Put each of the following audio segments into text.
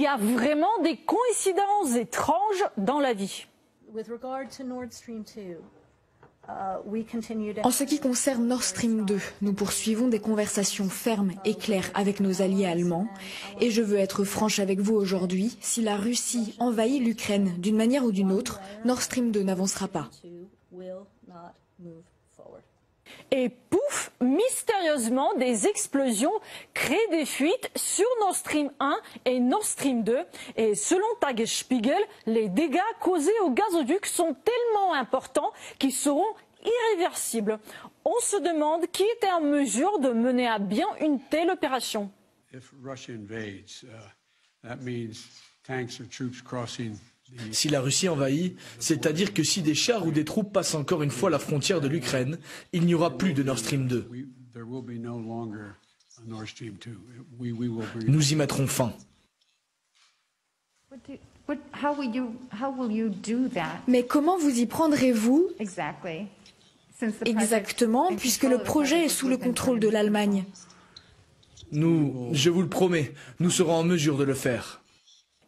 y a vraiment des coïncidences étranges dans la vie. En ce qui concerne Nord Stream 2, nous poursuivons des conversations fermes et claires avec nos alliés allemands. Et je veux être franche avec vous aujourd'hui, si la Russie envahit l'Ukraine d'une manière ou d'une autre, Nord Stream 2 n'avancera pas. Et pouf, mystérieusement, des explosions créent des fuites sur Nord Stream 1 et Nord Stream 2. Et selon Tagesspiegel, les dégâts causés au gazoduc sont tellement importants qu'ils seront irréversibles. On se demande qui était en mesure de mener à bien une telle opération. Si la Russie envahit, c'est-à-dire que si des chars ou des troupes passent encore une fois la frontière de l'Ukraine, il n'y aura plus de Nord Stream 2. Nous y mettrons fin. Mais comment vous y prendrez-vous exactement, puisque le projet est sous le contrôle de l'Allemagne? Je vous le promets, nous serons en mesure de le faire.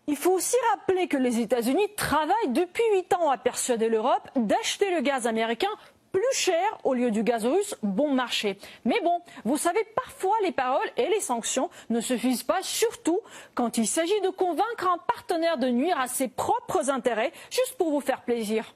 Il faut aussi rappeler que les États-Unis travaillent depuis 8 ans à persuader l'Europe d'acheter le gaz américain plus cher au lieu du gaz russe bon marché. Mais bon, vous savez, parfois les paroles et les sanctions ne suffisent pas, surtout quand il s'agit de convaincre un partenaire de nuire à ses propres intérêts juste pour vous faire plaisir.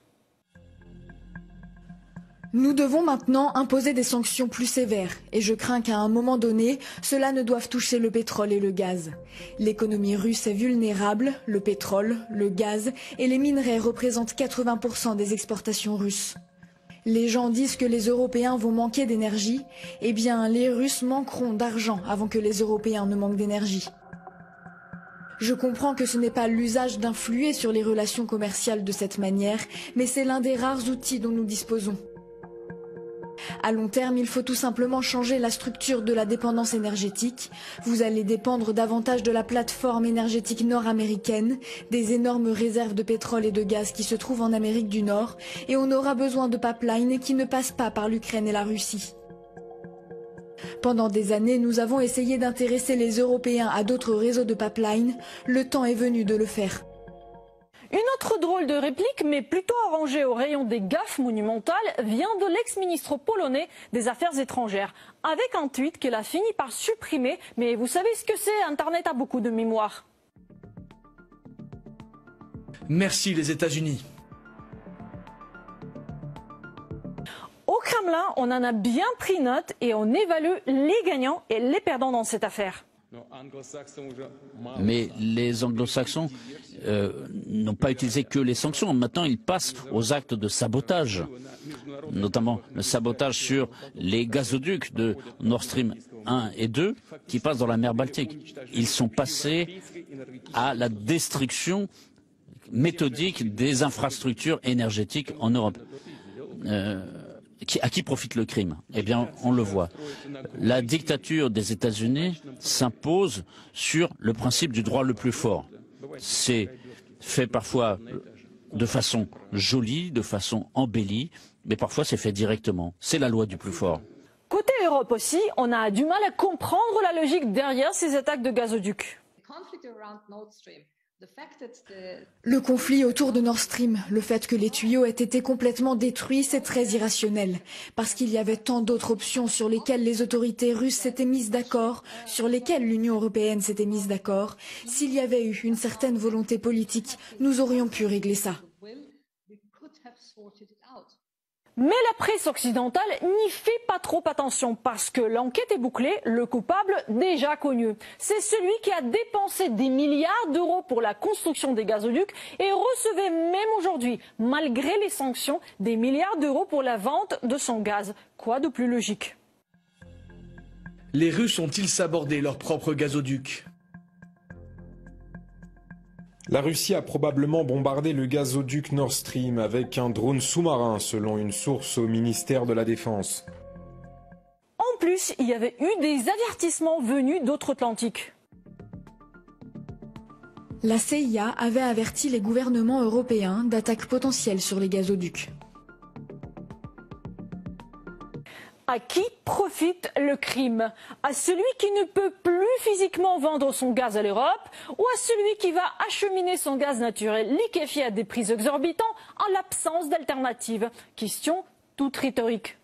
Nous devons maintenant imposer des sanctions plus sévères et je crains qu'à un moment donné, cela ne doive toucher le pétrole et le gaz. L'économie russe est vulnérable, le pétrole, le gaz et les minerais représentent 80% des exportations russes. Les gens disent que les Européens vont manquer d'énergie, eh bien les Russes manqueront d'argent avant que les Européens ne manquent d'énergie. Je comprends que ce n'est pas l'usage d'influer sur les relations commerciales de cette manière, mais c'est l'un des rares outils dont nous disposons. À long terme, il faut tout simplement changer la structure de la dépendance énergétique. Vous allez dépendre davantage de la plateforme énergétique nord-américaine, des énormes réserves de pétrole et de gaz qui se trouvent en Amérique du Nord, et on aura besoin de pipelines qui ne passent pas par l'Ukraine et la Russie. Pendant des années, nous avons essayé d'intéresser les Européens à d'autres réseaux de pipelines. Le temps est venu de le faire. Une autre drôle de réplique, mais plutôt arrangée au rayon des gaffes monumentales, vient de l'ex-ministre polonais des Affaires étrangères, avec un tweet qu'elle a fini par supprimer, mais vous savez ce que c'est, Internet a beaucoup de mémoire. Merci les États-Unis. Au Kremlin, on en a bien pris note et on évalue les gagnants et les perdants dans cette affaire. Mais les anglo-saxons n'ont pas utilisé que les sanctions. Maintenant, ils passent aux actes de sabotage, notamment le sabotage sur les gazoducs de Nord Stream 1 et 2 qui passent dans la mer Baltique. Ils sont passés à la destruction méthodique des infrastructures énergétiques en Europe. À qui profite le crime? Eh bien, on le voit. La dictature des États-Unis s'impose sur le principe du droit le plus fort. C'est fait parfois de façon jolie, de façon embellie, mais parfois c'est fait directement. C'est la loi du plus fort. Côté Europe aussi, on a du mal à comprendre la logique derrière ces attaques de gazoducs. Le conflit autour de Nord Stream, le fait que les tuyaux aient été complètement détruits, c'est très irrationnel. Parce qu'il y avait tant d'autres options sur lesquelles les autorités russes s'étaient mises d'accord, sur lesquelles l'Union européenne s'était mise d'accord. S'il y avait eu une certaine volonté politique, nous aurions pu régler ça. Mais la presse occidentale n'y fait pas trop attention parce que l'enquête est bouclée, le coupable déjà connu. C'est celui qui a dépensé des milliards d'euros pour la construction des gazoducs et recevait même aujourd'hui, malgré les sanctions, des milliards d'euros pour la vente de son gaz. Quoi de plus logique? Les Russes ont-ils sabordé leur propre gazoduc? La Russie a probablement bombardé le gazoduc Nord Stream avec un drone sous-marin, selon une source au ministère de la Défense. En plus, il y avait eu des avertissements venus d'outre-Atlantique. La CIA avait averti les gouvernements européens d'attaques potentielles sur les gazoducs. À qui profite le crime? À celui qui ne peut plus physiquement vendre son gaz à l'Europe ou à celui qui va acheminer son gaz naturel liquéfié à des prix exorbitants en l'absence d'alternative? Question toute rhétorique.